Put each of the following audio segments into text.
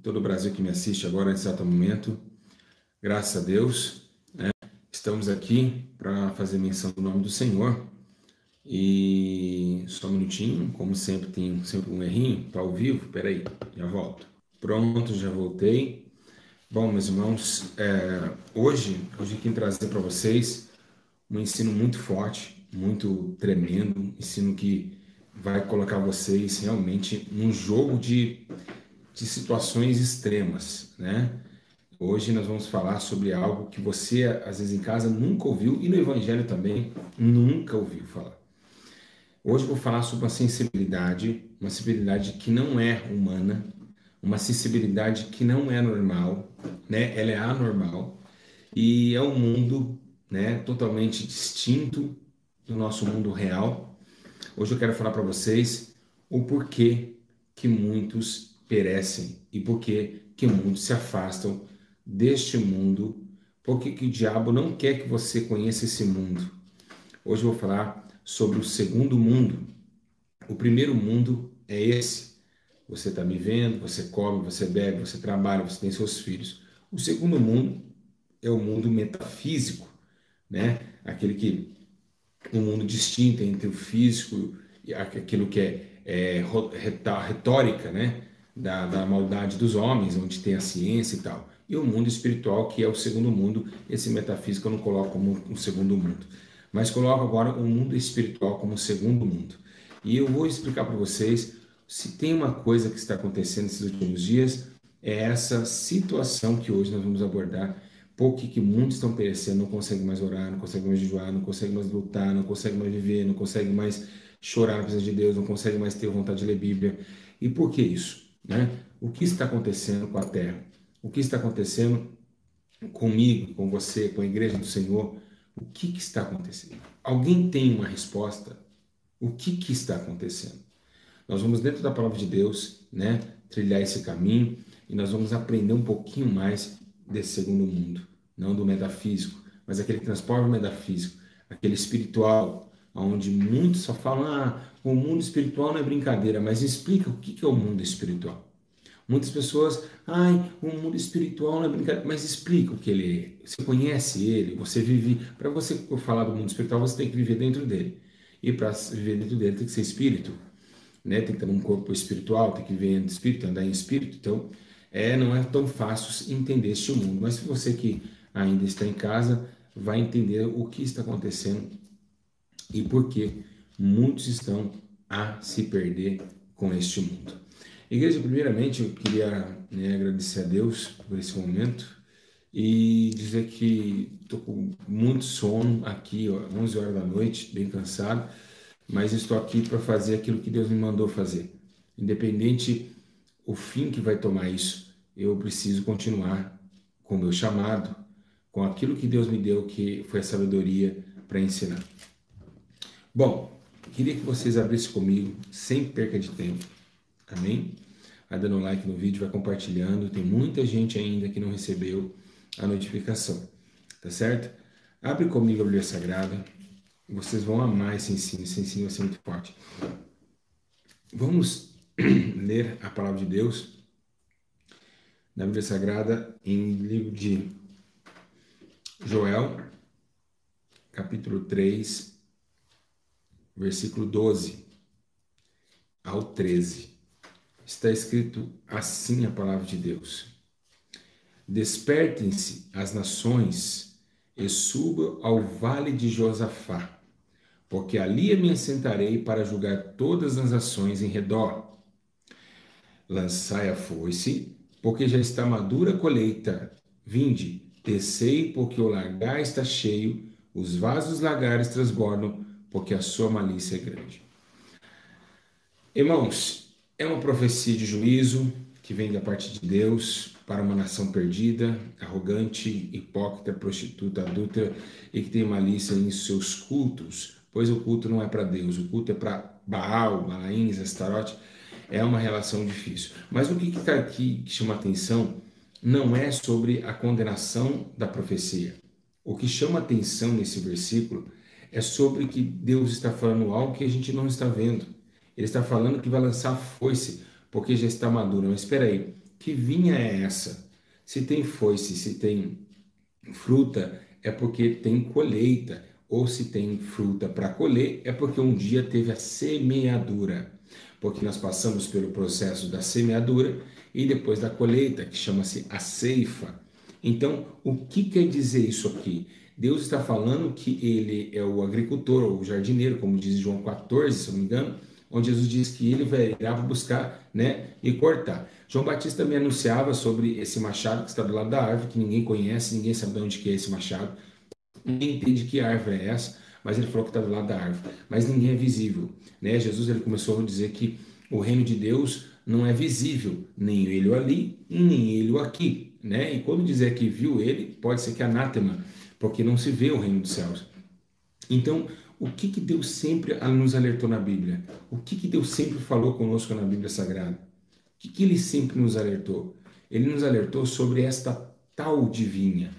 todo o Brasil que me assiste agora nesse exato momento. Graças a Deus, né? Estamos aqui para fazer menção do nome do Senhor. E só um minutinho, como sempre, tem sempre um errinho, tá ao vivo, peraí, já volto. Pronto, já voltei. Bom, meus irmãos, hoje eu quero trazer para vocês um ensino muito forte, muito tremendo, um ensino que vai colocar vocês realmente num jogo de situações extremas, né? Hoje nós vamos falar sobre algo que você, às vezes em casa, nunca ouviu e no Evangelho também nunca ouviu falar. Hoje eu vou falar sobre uma sensibilidade que não é humana, uma sensibilidade que não é normal, né? Ela é anormal e é um mundo, né, totalmente distinto do nosso mundo real. Hoje eu quero falar para vocês o porquê que muitos perecem e porquê que muitos se afastam deste mundo, porque que o diabo não quer que você conheça esse mundo. Hoje eu vou falar sobre o segundo mundo. O primeiro mundo é esse. Você está me vendo, você come, você bebe, você trabalha, você tem seus filhos. O segundo mundo é o mundo metafísico, né? Aquele que um mundo distinto entre o físico e aquilo que é retórica, né? Da maldade dos homens, onde tem a ciência e tal. E o mundo espiritual, que é o segundo mundo. Esse metafísico eu não coloco como um segundo mundo, mas coloco agora o mundo espiritual como segundo mundo. E eu vou explicar para vocês se tem uma coisa que está acontecendo nesses últimos dias, é essa situação que hoje nós vamos abordar. Que muitos estão perecendo, não conseguem mais orar, não conseguem mais jejuar, não conseguem mais lutar, não conseguem mais viver, não conseguem mais chorar na presença de Deus, não conseguem mais ter vontade de ler Bíblia. E por que isso? Né? O que está acontecendo com a terra? O que está acontecendo comigo, com você, com a igreja do Senhor? O que está acontecendo? Alguém tem uma resposta? O que está acontecendo? Nós vamos, dentro da palavra de Deus, né, trilhar esse caminho e nós vamos aprender um pouquinho mais desse segundo mundo, não do metafísico, mas aquele que transforma o metafísico, aquele espiritual, onde muitos só falam, o mundo espiritual não é brincadeira, mas explica o que é o mundo espiritual. Muitas pessoas, o mundo espiritual não é brincadeira, mas explica o que ele é. Você conhece ele, você vive. Para você falar do mundo espiritual, você tem que viver dentro dele. E para viver dentro dele tem que ser espírito, né? Tem que estar num corpo espiritual, tem que viver em espírito, andar em espírito. Então, não é tão fácil entender este mundo. Mas se você que ainda está em casa, vai entender o que está acontecendo e por que muitos estão a se perder com este mundo. Igreja, primeiramente, eu queria agradecer a Deus por esse momento e dizer que estou com muito sono aqui, 11 horas da noite, bem cansado, mas estou aqui para fazer aquilo que Deus me mandou fazer. Independente o fim que vai tomar isso, eu preciso continuar com o meu chamado, com aquilo que Deus me deu, que foi a sabedoria para ensinar. Bom, queria que vocês abrissem comigo, sem perca de tempo. Amém? Vai dando like no vídeo, vai compartilhando. Tem muita gente ainda que não recebeu a notificação. Tá certo? Abre comigo a Bíblia Sagrada. Vocês vão amar esse ensino vai ser muito forte. Vamos ler a palavra de Deus na Bíblia Sagrada em livro de Joel, capítulo 3, versículo 12 ao 13. Está escrito assim a palavra de Deus: Despertem-se as nações e subam ao vale de Josafá, porque ali me assentarei para julgar todas as nações em redor. Lançai a foice, porque já está madura a colheita. Vinde, descei, porque o lagar está cheio, os vasos lagares transbordam, porque a sua malícia é grande. Irmãos, é uma profecia de juízo que vem da parte de Deus para uma nação perdida, arrogante, hipócrita, prostituta, adúltera e que tem malícia em seus cultos, pois o culto não é para Deus, o culto é para Baal, Balaíns, Astarote. É uma relação difícil. Mas o que está aqui que chama atenção não é sobre a condenação da profecia. O que chama atenção nesse versículo é sobre que Deus está falando algo que a gente não está vendo. Ele está falando que vai lançar foice, porque já está maduro. Mas espera aí, Que vinha é essa? Se tem foice, se tem fruta, é porque tem colheita. Ou se tem fruta para colher, é porque um dia teve a semeadura. Porque nós passamos pelo processo da semeadura e depois da colheita, que chama-se a ceifa. Então, o que quer dizer isso aqui? Deus está falando que ele é o agricultor, ou o jardineiro, como diz João 14, se eu não me engano, onde Jesus diz que ele irá buscar, né, e cortar. João Batista também anunciava sobre esse machado que está do lado da árvore, que ninguém conhece, ninguém sabe de onde que é esse machado, ninguém entende que árvore é essa, mas ele falou que está do lado da árvore, mas ninguém é visível, né? Jesus ele começou a dizer que o reino de Deus não é visível, nem ele ali, nem ele aqui, né? E quando dizer que viu ele, pode ser que anátema, porque não se vê o reino dos céus. Então, o que que Deus sempre nos alertou na Bíblia? O que que Deus sempre falou conosco na Bíblia Sagrada? O que que ele sempre nos alertou? Ele nos alertou sobre esta tal de vinha.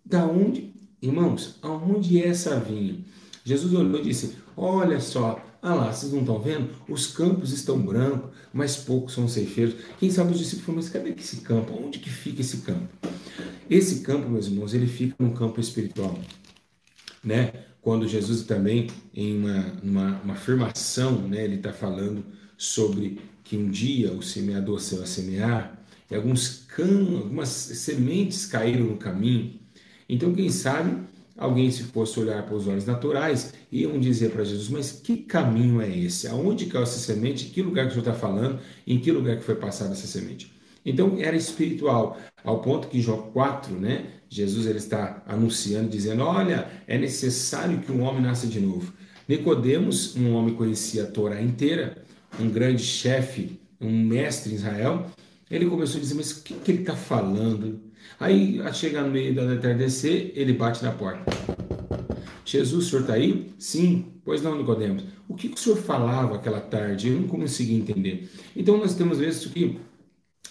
Da onde, irmãos, aonde é essa vinha? Jesus olhou e disse: olha só, ah lá, vocês não estão vendo? Os campos estão brancos, mas poucos são ceifeiros. Quem sabe os discípulos falaram: mas cadê esse campo? Onde que fica esse campo? Esse campo, meus irmãos, ele fica no campo espiritual, né? Quando Jesus também, em uma afirmação, né, ele está falando sobre que um dia o semeador se vai semear, e algumas sementes caíram no caminho. Então, quem sabe, alguém se fosse olhar para os olhos naturais, iam dizer para Jesus: mas que caminho é esse? Aonde caiu essa semente? Em que lugar que o senhor está falando? Em que lugar que foi passada essa semente? Então, era espiritual, ao ponto que João 4, né, Jesus ele está anunciando, dizendo: olha, é necessário que um homem nasça de novo. Nicodemos, um homem que conhecia a Torá inteira, um grande chefe, um mestre em Israel, ele começou a dizer: mas o que ele está falando? Aí, a chegar no meio da entardecer, ele bate na porta. Jesus, o senhor está aí? Sim. Pois não, Nicodemos. O que o senhor falava aquela tarde? Eu não consegui entender. Então, nós temos visto que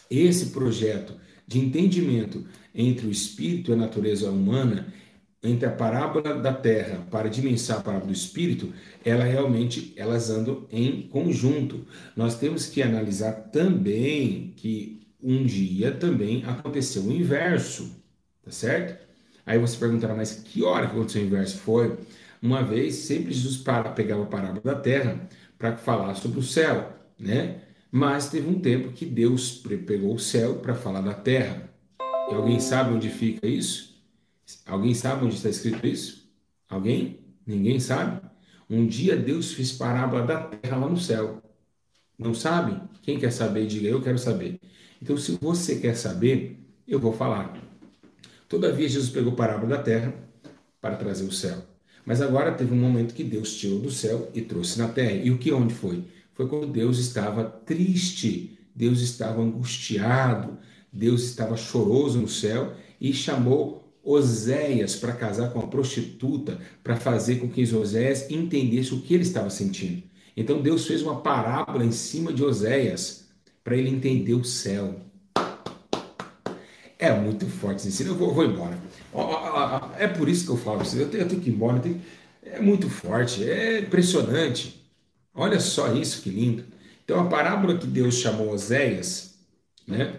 esse projeto de entendimento entre o espírito e a natureza humana, entre a parábola da terra para dimensar a parábola do espírito, elas andam em conjunto. Nós temos que analisar também que um dia também aconteceu o inverso, tá certo? Aí você perguntará: mas que hora que aconteceu o inverso? Foi uma vez, sempre Jesus pegava a parábola da terra para falar sobre o céu, né? Mas teve um tempo que Deus pegou o céu para falar da terra. E alguém sabe onde fica isso? Alguém sabe onde está escrito isso? Alguém? Ninguém sabe? Um dia Deus fez parábola da terra lá no céu. Não sabe? Quem quer saber, diga: eu quero saber. Então, se você quer saber, eu vou falar. Todavia, Jesus pegou a parábola da terra para trazer o céu. Mas agora teve um momento que Deus tirou do céu e trouxe na terra. E o que onde foi? Foi quando Deus estava triste, Deus estava angustiado, Deus estava choroso no céu e chamou Oséias para casar com a prostituta, para fazer com que Oséias entendesse o que ele estava sentindo. Então Deus fez uma parábola em cima de Oséias para ele entender o céu. É muito forte esse ensino. Eu vou embora. É por isso que eu falo para vocês. Eu tenho que ir embora. É muito forte, é impressionante. Olha só isso, que lindo. Então, a parábola que Deus chamou Oséias, né?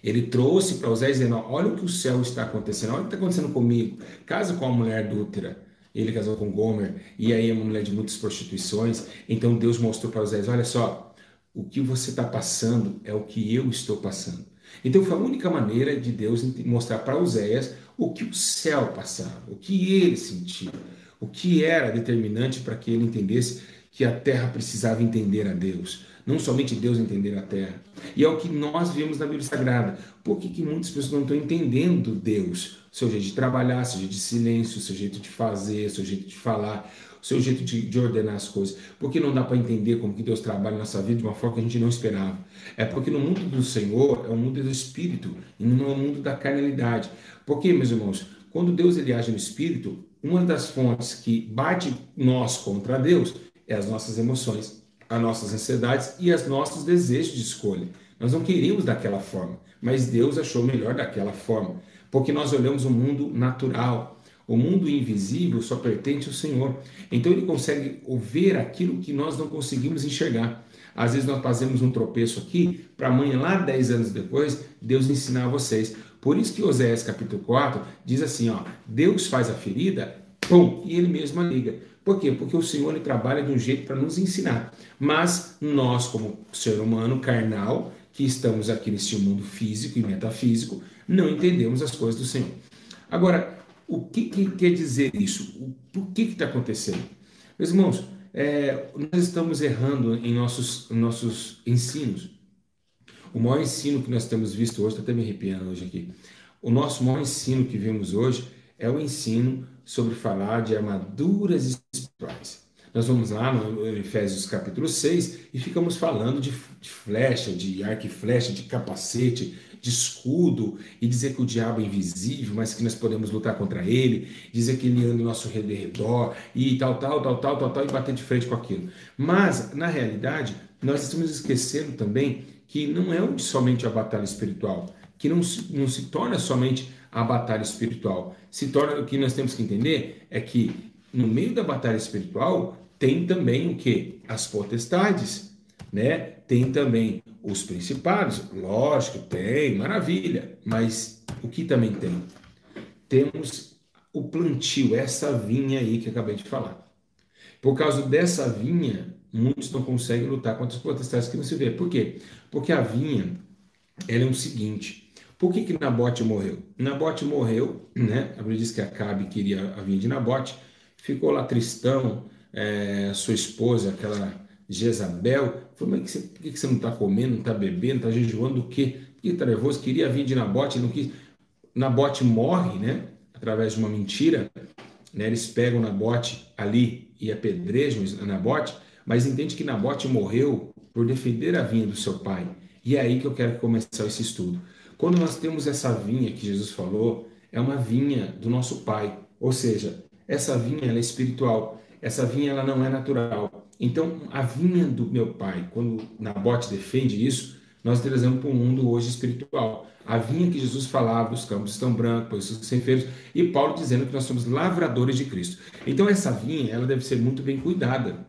Ele trouxe para Oséias dizendo: olha o que o céu está acontecendo, olha o que está acontecendo comigo. Casa com uma mulher adúltera. Ele casou com Gomer, e aí é uma mulher de muitas prostituições. Então Deus mostrou para Oséias: olha só, o que você está passando é o que eu estou passando. Então foi a única maneira de Deus mostrar para Oséias o que o céu passava, o que ele sentia, o que era determinante para que ele entendesse que a terra precisava entender a Deus, não somente Deus entender a terra. E é o que nós vemos na Bíblia Sagrada. Por que muitas pessoas não estão entendendo Deus? O seu jeito de trabalhar, seu jeito de silêncio, seu jeito de fazer, seu jeito de falar, o seu jeito de ordenar as coisas. Porque não dá para entender como que Deus trabalha na nossa vida de uma forma que a gente não esperava. É porque no mundo do Senhor é o mundo do Espírito e não é o mundo da carnalidade. Porque, meus irmãos, quando Deus ele age no Espírito, uma das fontes que bate nós contra Deus é as nossas emoções, as nossas ansiedades e os nossos desejos de escolha. Nós não queríamos daquela forma, mas Deus achou melhor daquela forma, porque nós olhamos o mundo natural. O mundo invisível só pertence ao Senhor. Então ele consegue ver aquilo que nós não conseguimos enxergar. Às vezes nós fazemos um tropeço aqui, para amanhã, lá 10 anos depois, Deus ensinar a vocês. Por isso que Oséias capítulo 4 diz assim, ó, Deus faz a ferida, pum, e ele mesmo a liga. Por quê? Porque o Senhor ele trabalha de um jeito para nos ensinar. Mas nós, como ser humano carnal, que estamos aqui nesse mundo físico e metafísico, não entendemos as coisas do Senhor. Agora, o que quer dizer isso? Por que está acontecendo? Meus irmãos, nós estamos errando em nossos ensinos. O maior ensino que nós temos visto hoje, estou até me arrepiando hoje aqui, o nosso maior ensino que vemos hoje é o ensino sobre falar de armaduras espirituais. Nós vamos lá no Efésios capítulo 6 e ficamos falando de flecha, de arco e flecha, de capacete, de escudo, e dizer que o diabo é invisível, mas que nós podemos lutar contra ele, dizer que ele anda no nosso redor, e tal, e bater de frente com aquilo. Mas, na realidade, nós estamos esquecendo também que não é somente a batalha espiritual, que não se torna somente a batalha espiritual. Se torna, o que nós temos que entender é que no meio da batalha espiritual tem também o que? As potestades, né? Tem também os principados, lógico, tem, maravilha, mas o que também tem? Temos o plantio, essa vinha aí que eu acabei de falar. Por causa dessa vinha, muitos não conseguem lutar contra os potestades que não se vê. Por quê? Porque a vinha, ela é o seguinte, por que Nabote morreu? Nabote morreu, né? A Bíblia diz que Acabe queria a vinha de Nabote, ficou lá tristão, sua esposa, aquela Jezabel, falou, mas por que você não está comendo, não está bebendo, está jejuando do quê? Por que está nervoso? Queria a vinha de Nabote, não quis. Nabote morre, né? Através de uma mentira, né? Eles pegam Nabote ali e apedrejam Nabote, mas entende que Nabote morreu por defender a vinha do seu pai. E é aí que eu quero começar esse estudo. Quando nós temos essa vinha que Jesus falou, é uma vinha do nosso pai, ou seja, essa vinha ela é espiritual, essa vinha ela não é natural. Então, a vinha do meu pai, quando Nabote defende isso, nós trazemos para o mundo hoje espiritual. A vinha que Jesus falava, os campos estão brancos, os sem feiros, e Paulo dizendo que nós somos lavradores de Cristo. Então, essa vinha, ela deve ser muito bem cuidada.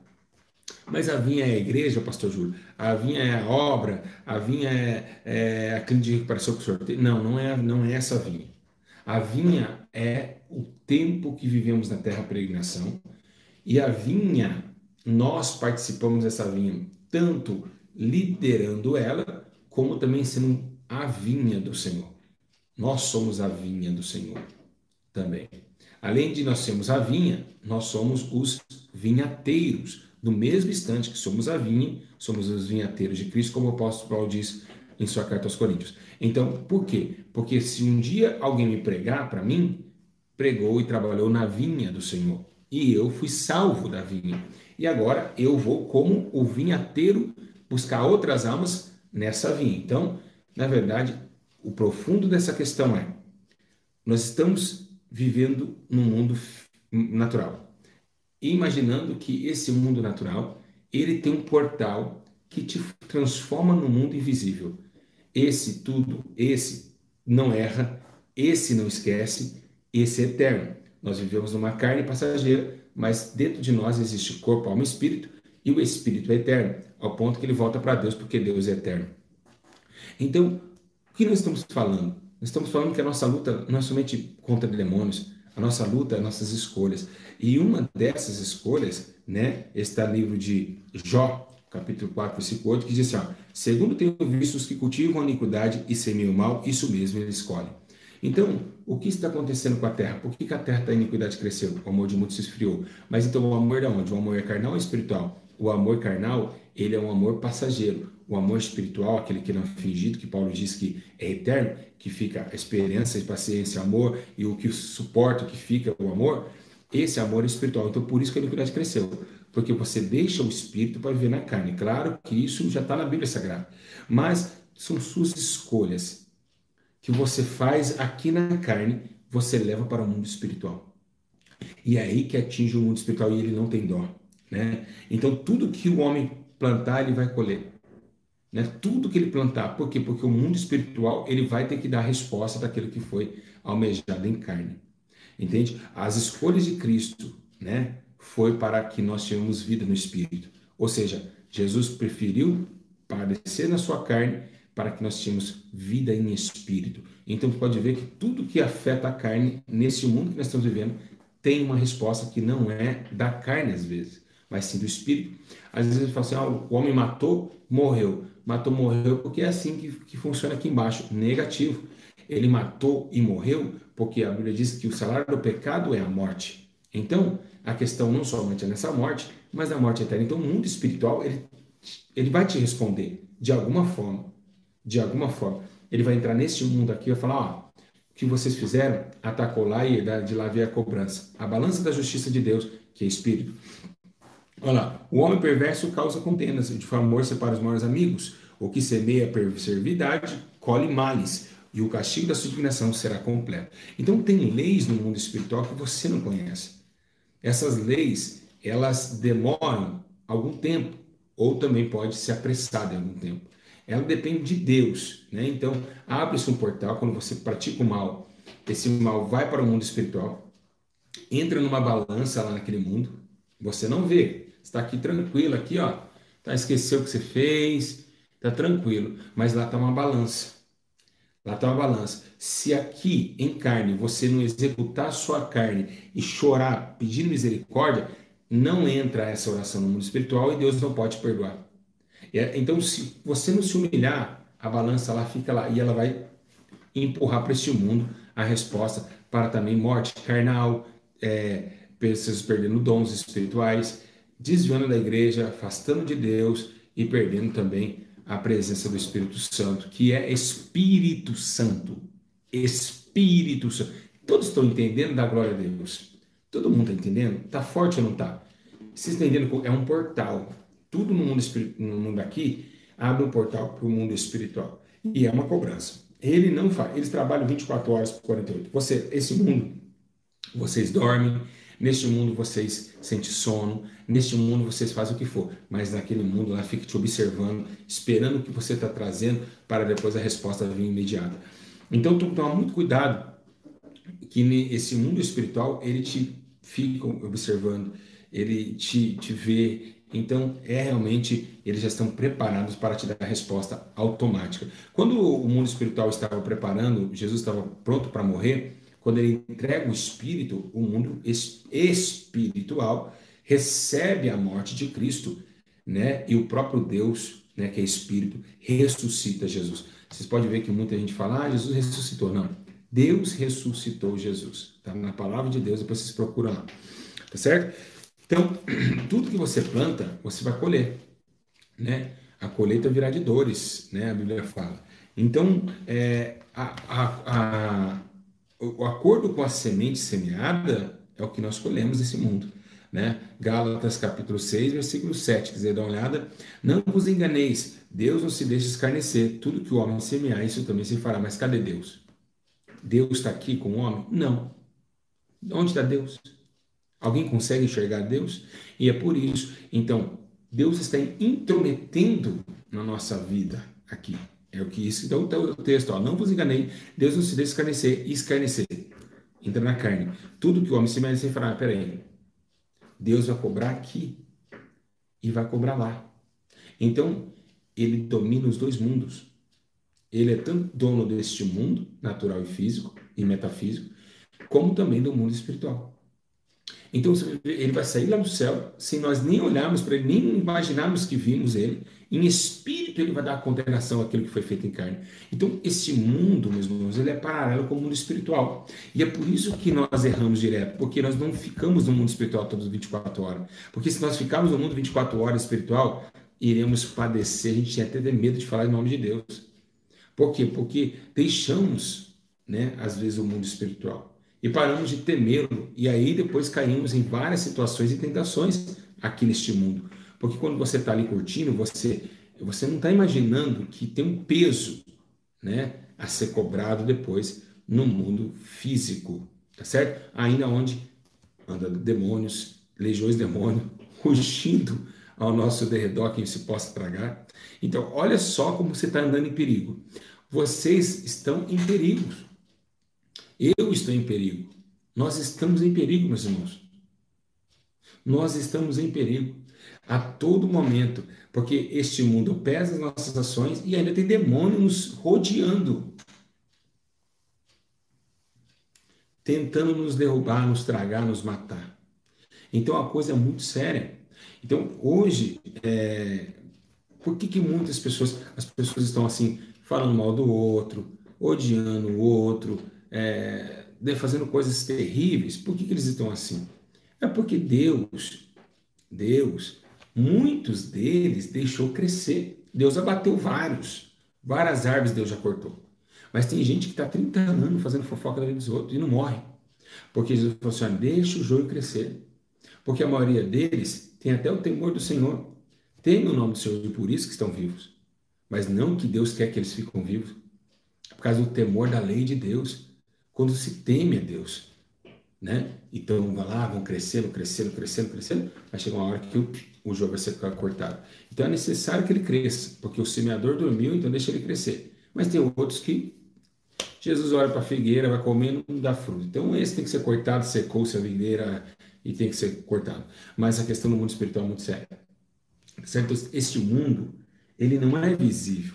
Mas a vinha é a igreja, pastor Júlio? A vinha é a obra? A vinha é a clínica de recuperação que o senhor tem? Não, não é essa vinha. A vinha é o tempo que vivemos na terra peregrinação, e a vinha, nós participamos dessa vinha, tanto liderando ela, como também sendo a vinha do Senhor. Nós somos a vinha do Senhor também. Além de nós sermos a vinha, nós somos os vinhateiros. No mesmo instante que somos a vinha, somos os vinhateiros de Cristo, como o apóstolo Paulo diz em sua carta aos Coríntios. Então, por quê? Porque se um dia alguém me pregar para mim, pregou e trabalhou na vinha do Senhor. E eu fui salvo da vinha. E agora eu vou, como o vinhateiro, buscar outras almas nessa vinha. Então, na verdade, o profundo dessa questão é: nós estamos vivendo num mundo natural, imaginando que esse mundo natural ele tem um portal que te transforma no mundo invisível. Esse não erra, esse não esquece, esse é eterno. Nós vivemos numa carne passageira, mas dentro de nós existe corpo, alma e espírito, e o espírito é eterno, ao ponto que ele volta para Deus, porque Deus é eterno. Então, o que nós estamos falando? Nós estamos falando que a nossa luta não é somente contra demônios, a nossa luta é nossas escolhas. E uma dessas escolhas, né, está no livro de Jó, capítulo 4, versículo 8, que diz assim, ó, segundo tenho visto os que cultivam a iniquidade e semeiam o mal, isso mesmo eles escolhem. Então, o que está acontecendo com a terra? Por que a terra da iniquidade cresceu? O amor de muitos se esfriou. Mas então o amor de onde? O amor é carnal ou espiritual? O amor carnal, ele é um amor passageiro. O amor espiritual, aquele que não é fingido, que Paulo diz que é eterno, que fica a esperança, a paciência, amor, e o que suporta, o que fica o amor, esse amor é espiritual. Então, por isso que a iniquidade cresceu. Porque você deixa o espírito para viver na carne. Claro que isso já está na Bíblia Sagrada. Mas são suas escolhas que você faz aqui na carne, você leva para o mundo espiritual. E é aí que atinge o mundo espiritual e ele não tem dó, né? Então, tudo que o homem plantar, ele vai colher, né? Tudo que ele plantar. Por quê? Porque o mundo espiritual, ele vai ter que dar a resposta daquilo que foi almejado em carne. Entende? As escolhas de Cristo, né, foi para que nós tenhamos vida no Espírito. Ou seja, Jesus preferiu padecer na sua carne para que nós tenhamos vida em espírito. Então, você pode ver que tudo que afeta a carne, nesse mundo que nós estamos vivendo, tem uma resposta que não é da carne, às vezes, mas sim do espírito. Às vezes, a gente fala assim, o homem matou, morreu. Matou, morreu, porque é assim que funciona aqui embaixo. Negativo. Ele matou e morreu, porque a Bíblia diz que o salário do pecado é a morte. Então, a questão não somente é nessa morte, mas na morte eterna. Então, o mundo espiritual, ele vai te responder de alguma forma. De alguma forma. Ele vai entrar neste mundo aqui e vai falar, ó, o que vocês fizeram, atacou lá e de lá veio a cobrança. A balança da justiça de Deus, que é espírito. Olha lá, o homem perverso causa contendas, de amor separa os maiores amigos. O que semeia perversidade, colhe males, e o castigo da sua indignação será completo. Então tem leis no mundo espiritual que você não conhece. Essas leis, elas demoram algum tempo, ou também pode se apressar de algum tempo. Ela depende de Deus, né? Então, abre-se um portal quando você pratica o mal. Esse mal vai para o mundo espiritual, entra numa balança lá naquele mundo, você não vê, está aqui tranquilo, aqui ó, tá, esqueceu o que você fez, tá tranquilo, mas lá está uma balança. Lá está uma balança. Se aqui em carne você não executar a sua carne e chorar pedindo misericórdia, não entra essa oração no mundo espiritual e Deus não pode te perdoar. Então, se você não se humilhar, a balança lá fica lá e ela vai empurrar para este mundo a resposta para também morte carnal, pessoas perdendo dons espirituais, desviando da igreja, afastando de Deus e perdendo também a presença do Espírito Santo, que é Espírito Santo. Espírito Santo. Todos estão entendendo da glória de Deus? Todo mundo está entendendo? Está forte ou não está? Vocês estão entendendo que é um portal. Tudo no mundo aqui abre um portal para o mundo espiritual. E é uma cobrança. Ele não faz. Eles trabalham 24 horas por 48. Esse mundo, vocês dormem. Neste mundo vocês sentem sono, neste mundo vocês fazem o que for, mas naquele mundo lá fica te observando, esperando o que você está trazendo para depois a resposta vir imediata. Então, toma muito cuidado que esse mundo espiritual, ele te fica observando, ele te vê, então realmente, eles já estão preparados para te dar a resposta automática. Quando o mundo espiritual estava preparando, Jesus estava pronto para morrer, quando ele entrega o Espírito, o mundo espiritual recebe a morte de Cristo, né? E o próprio Deus, né, que é Espírito, ressuscita Jesus. Vocês podem ver que muita gente fala, Jesus ressuscitou. Não, Deus ressuscitou Jesus. Está na palavra de Deus, depois vocês procuram lá. Tá certo? Então, tudo que você planta, você vai colher, né? A colheita virá de dores, né? A Bíblia fala. Então, o acordo com a semente semeada é o que nós colhemos nesse mundo, né? Gálatas capítulo 6, versículo 7, quiser dar uma olhada, não vos enganeis, Deus não se deixa escarnecer, tudo que o homem semear, isso também se fará, mas cadê Deus? Deus está aqui com o homem? Não. Onde está Deus? Alguém consegue enxergar Deus? E é por isso, então, Deus está intrometendo na nossa vida aqui. É o que isso. Então, o texto, ó, não vos enganei, Deus não se deixa escarnecer, escarnecer. Entra na carne. Tudo que o homem se merece, você fala, peraí, Deus vai cobrar aqui e vai cobrar lá. Então, ele domina os dois mundos. Ele é tanto dono deste mundo, natural e físico, e metafísico, como também do mundo espiritual. Então ele vai sair lá do céu, sem nós nem olharmos para ele, nem imaginarmos que vimos ele. Em espírito ele vai dar a condenação àquilo que foi feito em carne. Então esse mundo, meus irmãos, ele é paralelo com o mundo espiritual. E é por isso que nós erramos direto, porque nós não ficamos no mundo espiritual todas as 24 horas. Porque se nós ficarmos no mundo 24 horas espiritual, iremos padecer, a gente tinha até medo de falar em nome de Deus. Por quê? Porque deixamos, né, às vezes, o mundo espiritual e paramos de temê-lo, e aí depois caímos em várias situações e tentações aqui neste mundo. Porque quando você está ali curtindo, você não está imaginando que tem um peso, né, a ser cobrado depois no mundo físico, tá certo? Ainda onde anda demônios, legiões de demônios, rugindo ao nosso derredor, quem se possa tragar. Então, olha só como você está andando em perigo. Vocês estão em perigo. Eu estou em perigo. Nós estamos em perigo, meus irmãos. Nós estamos em perigo. a todo momento, porque este mundo pesa as nossas ações e ainda tem demônio nos rodeando, tentando nos derrubar, nos tragar, nos matar. Então a coisa é muito séria. Então hoje, por que muitas pessoas, as pessoas estão assim, falando mal do outro, odiando o outro, fazendo coisas terríveis? Por que eles estão assim? É porque Deus, muitos deles deixou crescer. Deus abateu várias árvores Deus já cortou. Mas tem gente que está 30 anos fazendo fofoca da vida dos outros e não morre. Porque Jesus falou assim: "Olha, deixa o joio crescer." Porque a maioria deles tem até o temor do Senhor. Tem o nome do Senhor e por isso que estão vivos. Mas não que Deus quer que eles fiquem vivos. É por causa do temor da lei de Deus. Quando se teme a Deus, né? Então vai lá, vão crescendo, crescendo, crescendo, crescendo, vai chegar uma hora que o jogo vai ser cortado. Então é necessário que ele cresça, porque o semeador dormiu, então deixa ele crescer. Mas tem outros que Jesus olha para a figueira, vai comendo, não dá fruto. Então esse tem que ser cortado, secou-se a videira e tem que ser cortado. Mas a questão do mundo espiritual é muito séria. Certo? Este mundo, ele não é visível.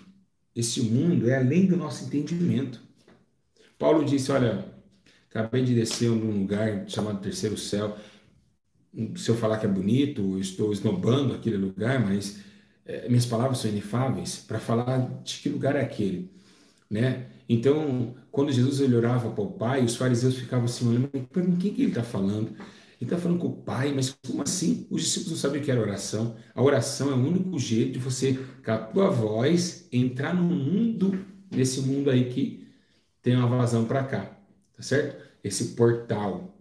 Este mundo é além do nosso entendimento. Paulo disse: "Olha, acabei de descer num lugar chamado Terceiro Céu. Se eu falar que é bonito, eu estou esnobando aquele lugar, mas minhas palavras são inefáveis para falar de que lugar é aquele, né?" Então, quando Jesus ele orava para o Pai, os fariseus ficavam assim, olhando: "Para quem que ele está falando? Ele está falando com o Pai, mas como assim?" Os discípulos não sabiam o que era oração. A oração é o único jeito de você, com a tua voz, entrar no mundo, nesse mundo aí que tem uma vazão para cá, tá certo? Esse portal.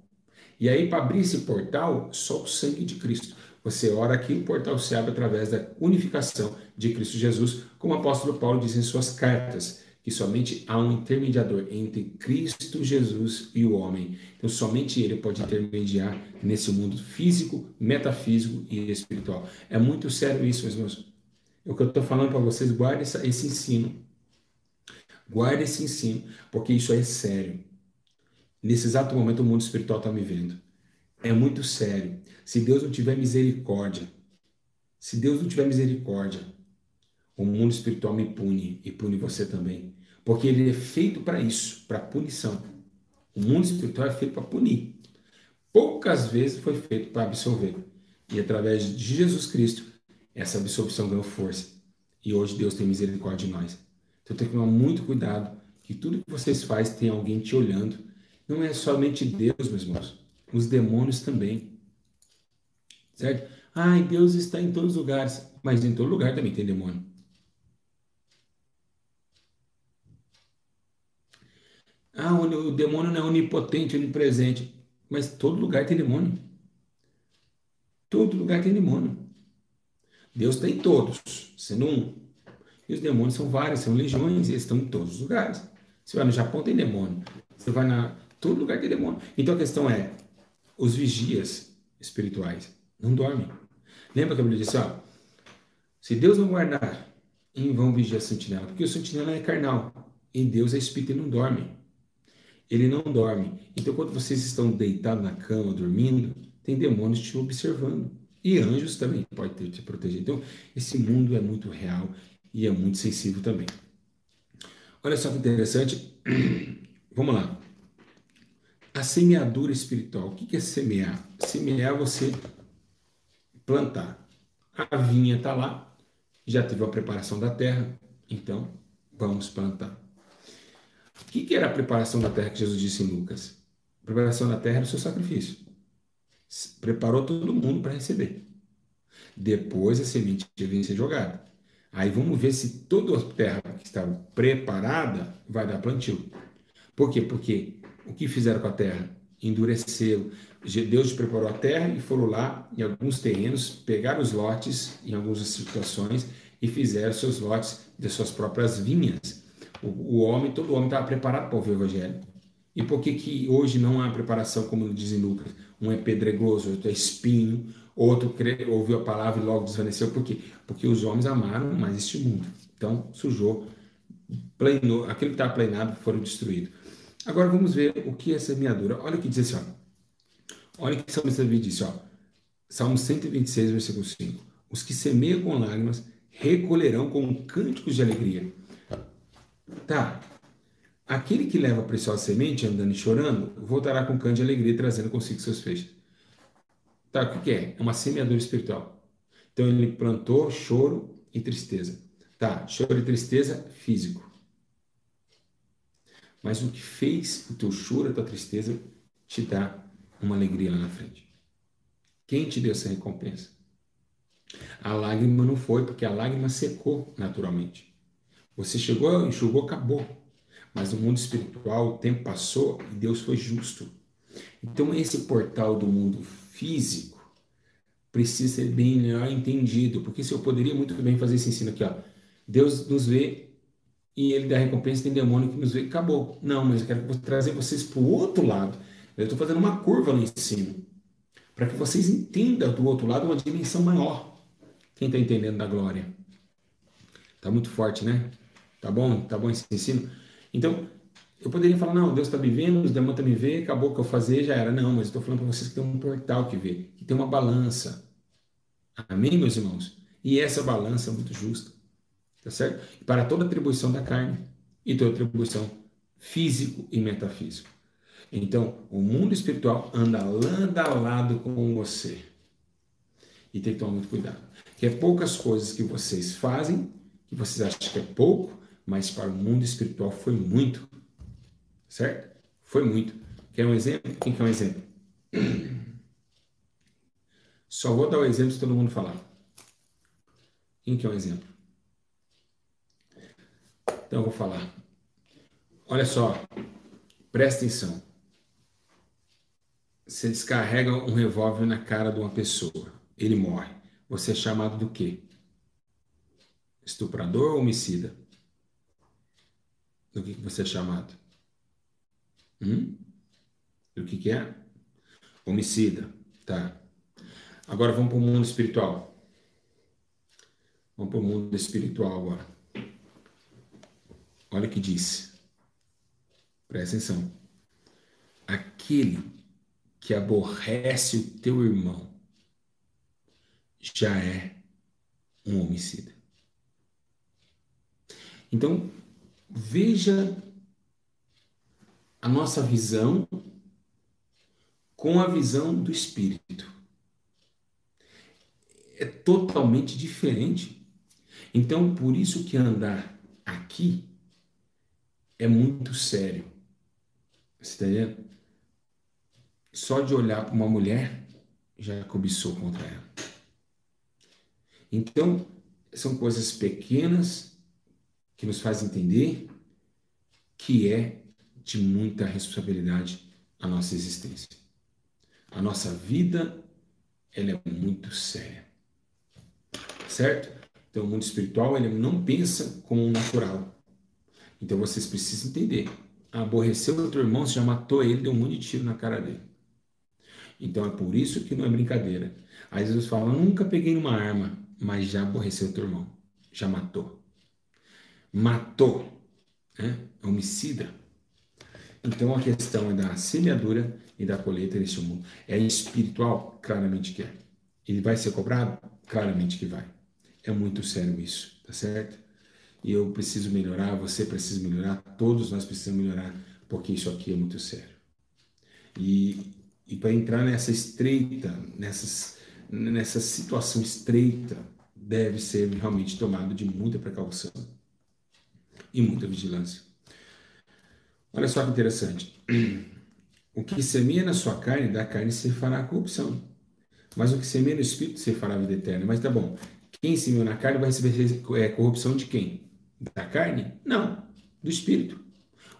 E aí, para abrir esse portal, só o sangue de Cristo. Você ora aqui, o portal se abre através da unificação de Cristo Jesus, como o apóstolo Paulo diz em suas cartas, que somente há um intermediador entre Cristo Jesus e o homem. Então, somente ele pode intermediar nesse mundo físico, metafísico e espiritual. É muito sério isso, meus irmãos. O que eu estou falando para vocês, guarde esse ensino. Guarde esse ensino, porque isso é sério. Nesse exato momento, o mundo espiritual está me vendo. É muito sério. Se Deus não tiver misericórdia, se Deus não tiver misericórdia, o mundo espiritual me pune e pune você também. Porque ele é feito para isso, para punição. O mundo espiritual é feito para punir. Poucas vezes foi feito para absolver. E através de Jesus Cristo, essa absolvição ganhou força. E hoje Deus tem misericórdia de nós. Então tem que tomar muito cuidado, que tudo que vocês fazem tem alguém te olhando. Não é somente Deus, meus irmãos. Os demônios também. Certo? Ai, Deus está em todos os lugares, mas em todo lugar também tem demônio. Ah, o demônio não é onipotente, onipresente, mas todo lugar tem demônio. Todo lugar tem demônio. Deus tem todos, sendo um. E os demônios são vários, são legiões, e eles estão em todos os lugares. Você vai no Japão, tem demônio. Você vai na... Todo lugar tem demônio. Então a questão é, os vigias espirituais não dormem. Lembra que a Bíblia disse, ó, se Deus não guardar, em vão vigia a sentinela, porque o sentinela é carnal, e Deus é espírito e não dorme. Ele não dorme. Então, quando vocês estão deitados na cama, dormindo, tem demônios te observando. E anjos também podem te proteger. Então, esse mundo é muito real e é muito sensível também. Olha só que interessante. Vamos lá. A semeadura espiritual. O que é semear? Semear é você plantar. A vinha está lá, já teve a preparação da terra, então vamos plantar. O que era a preparação da terra que Jesus disse em Lucas? A preparação da terra era o seu sacrifício. Preparou todo mundo para receber. Depois a semente devia ser jogada. Aí vamos ver se toda a terra que estava preparada vai dar plantio. Por quê? Porque o que fizeram com a terra? Endureceram. Deus preparou a terra e foram lá em alguns terrenos, pegaram os lotes em algumas situações e fizeram seus lotes de suas próprias vinhas. Todo homem estava preparado para ouvir o evangelho. E por que hoje não há preparação, como diz em Lucas? Um é pedregoso, outro é espinho, outro ouviu a palavra e logo desvaneceu. Por quê? Porque os homens amaram mais este mundo. Então, sujou, planeou, aquilo que estava planejado foram destruídos. Agora vamos ver o que é semeadura. Olha o que diz assim, ó. Olha o que o Salmo Davi disse, ó. Salmo 126, versículo 5. Os que semeiam com lágrimas recolherão com cânticos de alegria. Tá. Aquele que leva a preciosa semente, andando e chorando, voltará com cântico de alegria, trazendo consigo seus feixes. Tá, o que que é? É uma semeadura espiritual. Então ele plantou choro e tristeza. Tá, choro e tristeza físico. Mas o que fez o teu choro, a tua tristeza, te dá uma alegria lá na frente. Quem te deu essa recompensa? A lágrima não foi, porque a lágrima secou naturalmente. Você chegou, enxugou, acabou. Mas no mundo espiritual, o tempo passou e Deus foi justo. Então, esse portal do mundo físico precisa ser bem melhor entendido, porque se eu poderia muito bem fazer esse ensino aqui, ó. Deus nos vê e ele dá recompensa, tem demônio que nos vê, acabou. Não, mas eu quero trazer vocês para o outro lado. Eu estou fazendo uma curva no ensino, para que vocês entendam do outro lado uma dimensão maior. Quem está entendendo da glória? Tá muito forte, né? Tá bom? Tá bom esse ensino? Então, eu poderia falar, não, Deus está me vendo, os demônios estão me vendo, acabou o que eu fazer, já era. Não, mas eu estou falando para vocês que tem um portal que vê, que tem uma balança. Amém, meus irmãos? E essa balança é muito justa, tá certo? Para toda atribuição da carne e toda atribuição físico e metafísico. Então, o mundo espiritual anda lado a lado com você. E tem que tomar muito cuidado. Que é poucas coisas que vocês fazem, que vocês acham que é pouco, mas para o mundo espiritual foi muito. Certo? Foi muito. Quer um exemplo? Quem quer um exemplo? Só vou dar o exemplo se todo mundo falar. Quem quer um exemplo? Então eu vou falar. Olha só, presta atenção. Você descarrega um revólver na cara de uma pessoa. Ele morre. Você é chamado do quê? Estuprador ou homicida? Do que você é chamado? Do que é? Homicida. Tá. Agora vamos para o mundo espiritual. Vamos para o mundo espiritual agora. Olha o que diz. Presta atenção. Aquele que aborrece o teu irmão já é um homicida. Então, veja a nossa visão com a visão do Espírito. É totalmente diferente. Então, por isso que andar aqui é muito sério. Você está entendendo? Só de olhar para uma mulher, já cobiçou contra ela. Então, são coisas pequenas que nos fazem entender que é de muita responsabilidade a nossa existência. A nossa vida, ela é muito séria. Certo? Então, o mundo espiritual, ele não pensa como um natural. Então, vocês precisam entender. Aborreceu o outro irmão, você já matou ele, deu um monte de tiro na cara dele. Então, é por isso que não é brincadeira. Aí Jesus fala, nunca peguei numa arma, mas já aborreceu o teu irmão. Já matou. Matou. Né? É homicida. Então, a questão é da semeadura e da colheita neste mundo. É espiritual? Claramente que é. Ele vai ser cobrado? Claramente que vai. É muito sério isso, tá certo? E eu preciso melhorar, você precisa melhorar, todos nós precisamos melhorar, porque isso aqui é muito sério. E para entrar nessa estreita, nessa situação estreita, deve ser realmente tomado de muita precaução e muita vigilância. Olha só que interessante. O que semeia na sua carne, da carne se fará corrupção. Mas o que semeia no espírito se fará vida eterna. Mas tá bom. Quem semeou na carne vai receber corrupção de quem? Da carne? Não, do espírito.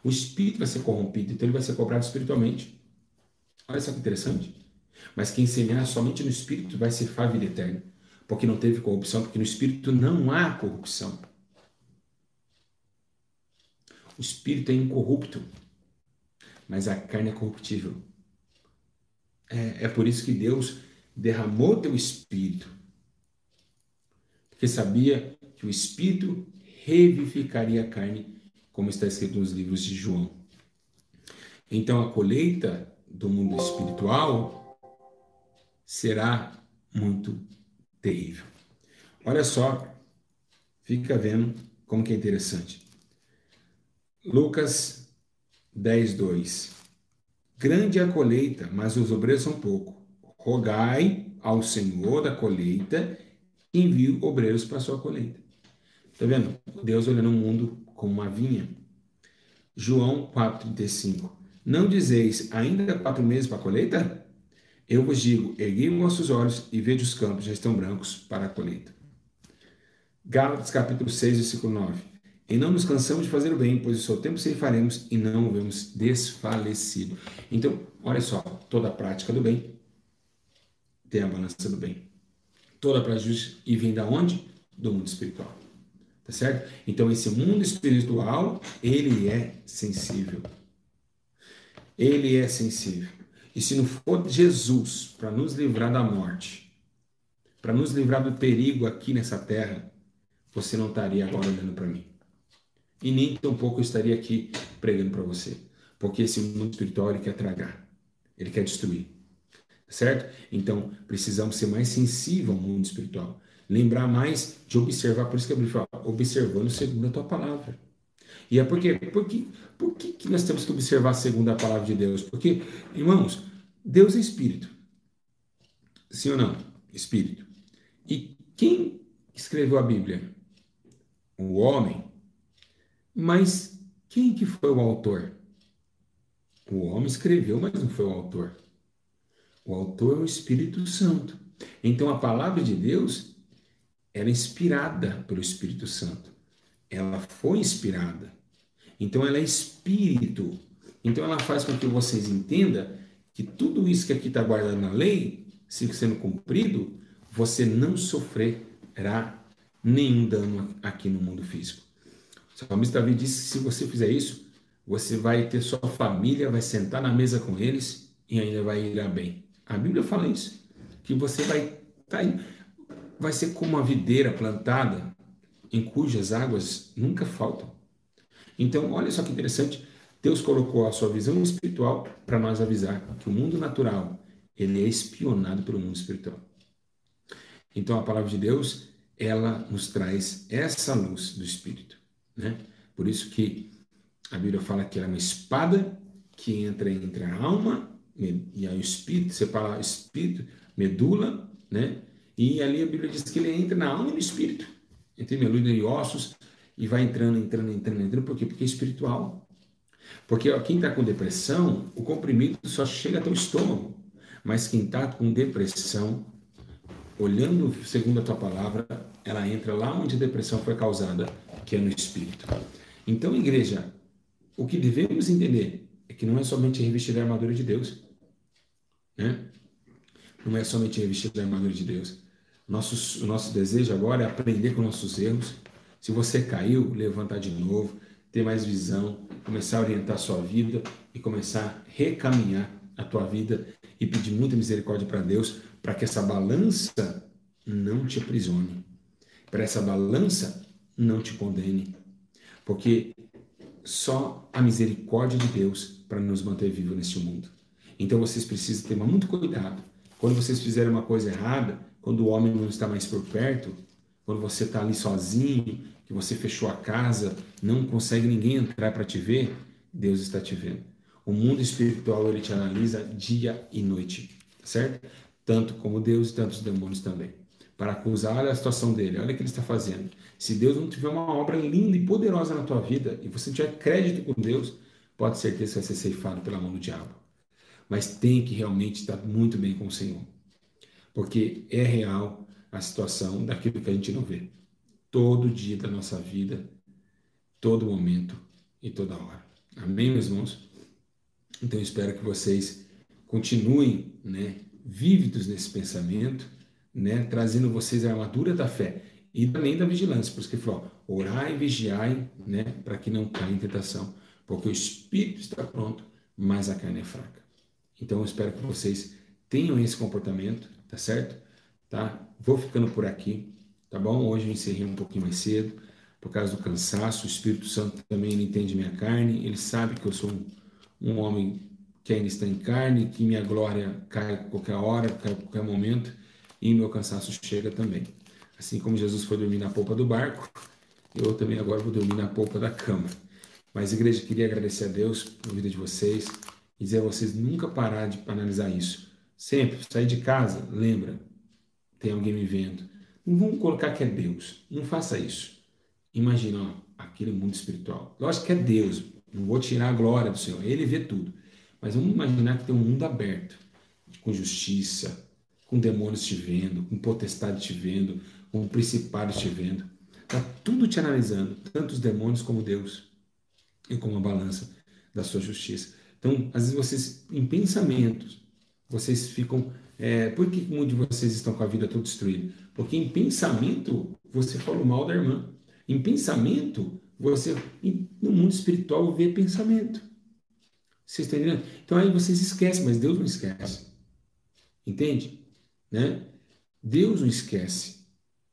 O espírito vai ser corrompido, então ele vai ser cobrado espiritualmente. Olha só que interessante. Mas quem semear somente no espírito vai ceifar a vida eterna. Porque não teve corrupção, porque no espírito não há corrupção. O espírito é incorrupto, mas a carne é corruptível. É por isso que Deus derramou teu espírito. Porque sabia que o espírito revivificaria a carne, como está escrito nos livros de João. Então a colheita do mundo espiritual será muito terrível. Olha só, fica vendo como que é interessante. Lucas 10:2. Grande é a colheita, mas os obreiros são poucos. Rogai ao Senhor da colheita que envie obreiros para a sua colheita. Tá vendo? Deus olhando o mundo como uma vinha. João 4,35. Não dizeis, ainda 4 meses para a colheita? Eu vos digo, erguei os vossos olhos e vejo os campos já estão brancos para a colheita. Gálatas capítulo 6, versículo 9. E não nos cansamos de fazer o bem, pois o seu tempo ceifaremos e não o vemos desfalecido. Então, olha só, toda prática do bem tem a balança do bem. Toda prática justa e vem da onde? Do mundo espiritual. Tá certo? Então, esse mundo espiritual, ele é sensível. Ele é sensível. E se não for Jesus para nos livrar da morte, para nos livrar do perigo aqui nessa terra, você não estaria agora olhando para mim. E nem tampouco eu estaria aqui pregando para você. Porque esse mundo espiritual, ele quer tragar. Ele quer destruir. Certo? Então, precisamos ser mais sensíveis ao mundo espiritual. Lembrar mais de observar. Por isso que a Bíblia fala, observando segundo a tua palavra. E é por que nós temos que observar segundo a palavra de Deus? Porque, irmãos, Deus é espírito. Sim ou não? Espírito. E quem escreveu a Bíblia? O homem. Mas quem que foi o autor? O homem escreveu, mas não foi o autor. O autor é o Espírito Santo. Então a palavra de Deus era inspirada pelo Espírito Santo. Ela foi inspirada. Então ela é espírito. Então ela faz com que vocês entendam que tudo isso que aqui está guardado na lei, se sendo cumprido, você não sofrerá nenhum dano aqui no mundo físico. O salmista Davi disse que se você fizer isso, você vai ter sua família, vai sentar na mesa com eles e ainda vai ir bem. A Bíblia fala isso, que você vai ser como uma videira plantada em cujas águas nunca faltam. Então, olha só que interessante, Deus colocou a sua visão espiritual para nós avisar que o mundo natural, ele é espionado pelo mundo espiritual. Então, a palavra de Deus, ela nos traz essa luz do Espírito, né? Por isso que a Bíblia fala que ela é uma espada que entra entre a alma e aí o Espírito, separa o Espírito, medula, né? E ali a Bíblia diz que ele entra na alma e no Espírito, entre medula e ossos, e vai entrando. Por quê? Porque é espiritual. Porque ó, quem está com depressão, o comprimido só chega até o estômago. Mas quem está com depressão, olhando segundo a tua palavra, ela entra lá onde a depressão foi causada, que é no espírito. Então, igreja, o que devemos entender é que não é somente revestir a armadura de Deus, né? Não é somente revestir a armadura de Deus. O nosso desejo agora é aprender com nossos erros. Se você caiu, levantar de novo, ter mais visão, começar a orientar a sua vida e começar a recaminhar a tua vida e pedir muita misericórdia para Deus, para que essa balança não te aprisione, para essa balança não te condene, porque só a misericórdia de Deus para nos manter vivos neste mundo. Então vocês precisam ter muito cuidado. Quando vocês fizerem uma coisa errada, quando o homem não está mais por perto, quando você está ali sozinho, que você fechou a casa, não consegue ninguém entrar para te ver, Deus está te vendo. O mundo espiritual, ele te analisa dia e noite, certo? Tanto como Deus e tantos demônios também. Para acusar, olha a situação dele, olha o que ele está fazendo. Se Deus não tiver uma obra linda e poderosa na tua vida, e você tiver crédito com Deus, pode ser que você vai ser ceifado pela mão do diabo. Mas tem que realmente estar muito bem com o Senhor. Porque é real a situação daquilo que a gente não vê. Todo dia da nossa vida, todo momento e toda hora. Amém, meus irmãos? Então, eu espero que vocês continuem, né, vívidos nesse pensamento, né, trazendo vocês a armadura da fé e também da vigilância. Por isso que ele falou, orai e vigiai, né, para que não caia em tentação. Porque o espírito está pronto, mas a carne é fraca. Então, eu espero que vocês tenham esse comportamento, tá certo? Tá? Vou ficando por aqui, tá bom? Hoje eu encerrei um pouquinho mais cedo, por causa do cansaço. O Espírito Santo também ele entende minha carne, ele sabe que eu sou um homem que ainda está em carne, que minha glória cai a qualquer hora, cai a qualquer momento, e meu cansaço chega também. Assim como Jesus foi dormir na polpa do barco, eu também agora vou dormir na polpa da cama. Mas, igreja, queria agradecer a Deus pela vida de vocês e dizer a vocês nunca parar de analisar isso. Sempre, sair de casa, lembra, tem alguém me vendo. Não vamos colocar que é Deus. Não faça isso. Imagina, ó, aquele mundo espiritual. Lógico que é Deus. Não vou tirar a glória do Senhor. Ele vê tudo. Mas vamos imaginar que tem um mundo aberto, com justiça, com demônios te vendo, com potestade te vendo, com principados te vendo. Está tudo te analisando, tanto os demônios como Deus, e como a balança da sua justiça. Então, às vezes vocês, em pensamentos, vocês ficam... por que muitos de vocês estão com a vida toda destruída? Porque em pensamento, você falou mal da irmã. Em pensamento, você, no mundo espiritual, vê pensamento. Vocês estão entendendo? Então aí vocês esquecem, mas Deus não esquece. Entende? Né? Deus não esquece.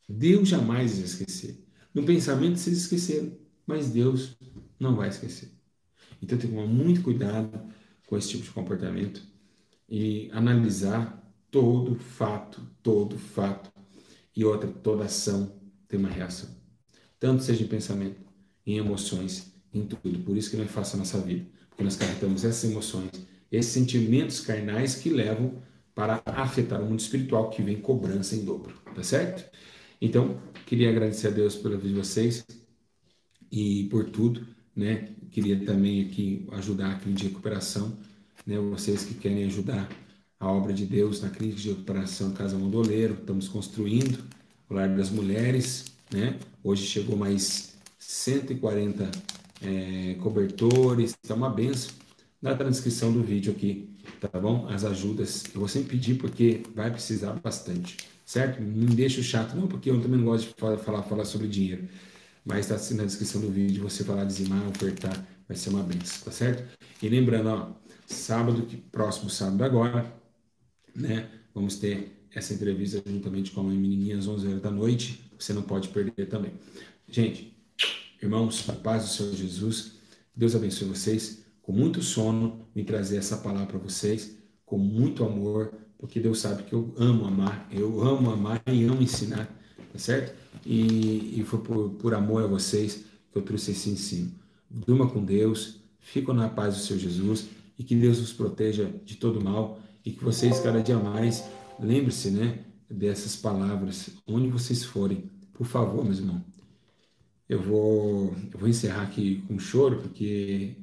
Deus jamais vai esquecer. No pensamento vocês esqueceram, mas Deus não vai esquecer. Então tem que tomar muito cuidado com esse tipo de comportamento e analisar todo fato e outra, toda ação tem uma reação. Tanto seja em pensamento, em emoções, em tudo. Por isso que não é fácil a nossa vida, porque nós carregamos essas emoções, esses sentimentos carnais que levam para afetar o mundo espiritual, que vem cobrança em dobro, tá certo? Então, queria agradecer a Deus pela vida de vocês e por tudo, né? Queria também aqui ajudar a clínica de recuperação, né? Vocês que querem ajudar a obra de Deus na clínica de recuperação Casa Mondoleiro, estamos construindo o Lar das Mulheres, né? Hoje chegou mais 140 cobertores, tá uma benção. Na transcrição do vídeo aqui, tá bom? As ajudas, eu vou sempre pedir porque vai precisar bastante, certo? Não me deixa chato não, porque eu também não gosto de falar sobre dinheiro. Mas está assim na descrição do vídeo, você vai lá dizimar, ofertar, vai ser uma benção, tá certo? E lembrando, ó, próximo sábado agora, né, vamos ter essa entrevista juntamente com a mãe menininha às 11 horas da noite, você não pode perder também. Gente, irmãos, a paz do Senhor Jesus, Deus abençoe vocês, com muito sono, me trazer essa palavra para vocês, com muito amor, porque Deus sabe que eu amo amar e amo ensinar, tá certo? E foi por amor a vocês que eu trouxe esse ensino. Durma com Deus, fiquem na paz do Senhor Jesus e que Deus os proteja de todo mal e que vocês cada dia mais, lembre-se, né, dessas palavras, onde vocês forem, por favor, meus irmãos. Eu vou encerrar aqui com choro, porque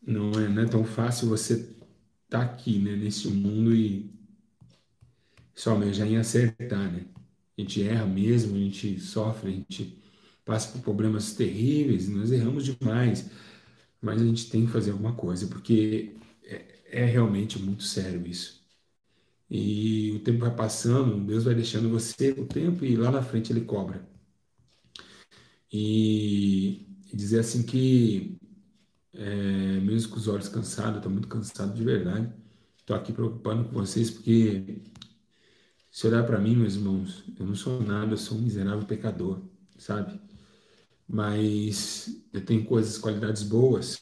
não é tão fácil você estar aqui, né, nesse mundo e só almejar em acertar, né? A gente erra mesmo, a gente sofre, a gente passa por problemas terríveis, nós erramos demais, mas a gente tem que fazer alguma coisa, porque é realmente muito sério isso. E o tempo vai passando, Deus vai deixando você o tempo e lá na frente Ele cobra. E dizer assim que, mesmo com os olhos cansados, estou muito cansado de verdade, estou aqui preocupando com vocês, porque se olhar para mim, meus irmãos, eu não sou nada, eu sou um miserável pecador, sabe? Mas eu tenho coisas, qualidades boas,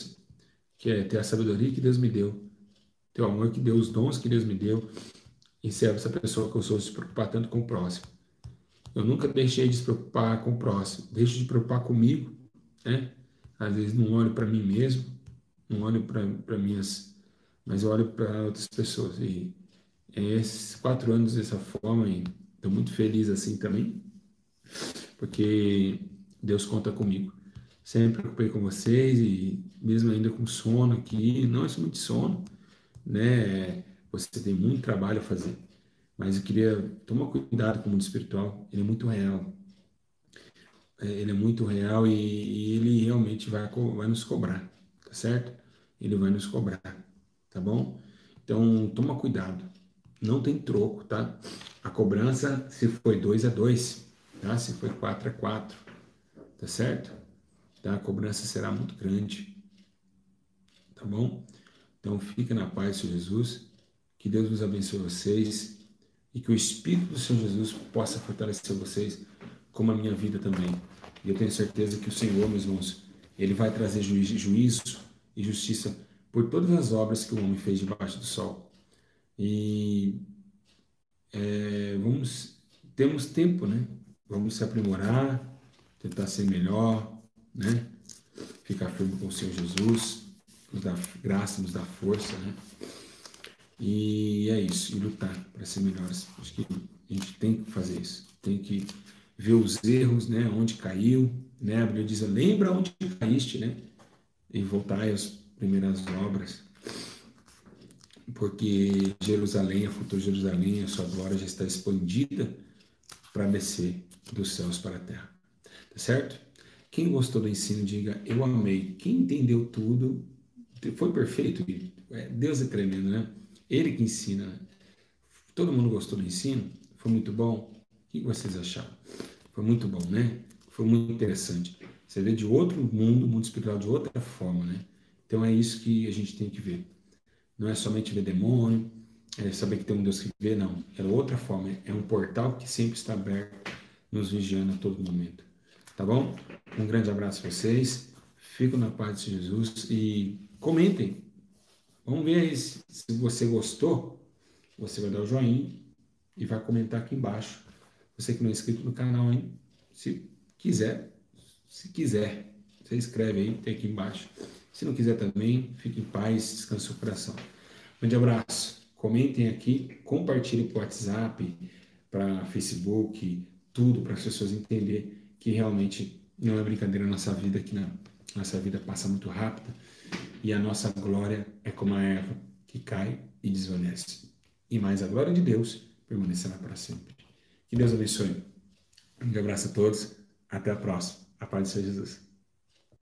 que é ter a sabedoria que Deus me deu, ter o amor que Deus, os dons que Deus me deu, e ser essa pessoa que eu sou, se preocupar tanto com o próximo. Eu nunca deixei de se preocupar com o próximo, deixo de preocupar comigo, né? Às vezes não olho para mim mesmo, não olho para minhas, mas eu olho para outras pessoas. E esses 4 anos dessa forma, e estou muito feliz assim também, porque Deus conta comigo. Sempre me preocupei com vocês e mesmo ainda com sono aqui, não é só muito sono, né? Você tem muito trabalho a fazer, mas eu queria tomar cuidado com o mundo espiritual, ele é muito real. Ele é muito real e ele realmente vai nos cobrar, tá certo? Ele vai nos cobrar, tá bom? Então, toma cuidado. Não tem troco, tá? A cobrança, se foi 2 é 2, tá? Se foi 4 é 4, tá certo? Tá? A cobrança será muito grande, tá bom? Então, fica na paz, Senhor Jesus. Que Deus nos abençoe vocês e que o Espírito do Senhor Jesus possa fortalecer vocês, como a minha vida também. E eu tenho certeza que o Senhor, meus irmãos, Ele vai trazer juízo e justiça por todas as obras que o homem fez debaixo do sol. E vamos temos tempo, né? Vamos se aprimorar, tentar ser melhor, né? Ficar firme com o Senhor Jesus, nos dá graça, nos dá força, né? E é isso, e lutar para ser melhores. Acho que a gente tem que fazer isso, tem que ver os erros, né? Onde caiu, né? A Bíblia diz, lembra onde caíste, né? E voltar às primeiras obras, porque Jerusalém, a futura Jerusalém, a sua glória já está expandida para descer dos céus para a terra. Tá certo? Quem gostou do ensino, diga eu amei. Quem entendeu tudo, foi perfeito. Deus é tremendo, né? Ele que ensina. Né? Todo mundo gostou do ensino? Foi muito bom? O que vocês acharam? Foi muito bom, né? Foi muito interessante. Você vê de outro mundo, mundo espiritual de outra forma, né? Então é isso que a gente tem que ver. Não é somente ver demônio, é saber que tem um Deus que vê, não. É outra forma. É um portal que sempre está aberto, nos vigiando a todo momento. Tá bom? Um grande abraço para vocês. Fico na paz de Jesus e comentem. Vamos ver aí se você gostou. Você vai dar o joinha e vai comentar aqui embaixo. Você que não é inscrito no canal, hein? Se quiser, você escreve aí, tem aqui embaixo. Se não quiser também, fique em paz, descanse o coração. Grande abraço. Comentem aqui, compartilhem para o WhatsApp, para Facebook, tudo para as pessoas entenderem que realmente não é brincadeira a nossa vida, que não. Nossa vida passa muito rápida e a nossa glória é como a erva que cai e desvanece. E mais a glória de Deus permanecerá para sempre. Que Deus abençoe. Um abraço a todos. Até a próxima. A paz de Jesus.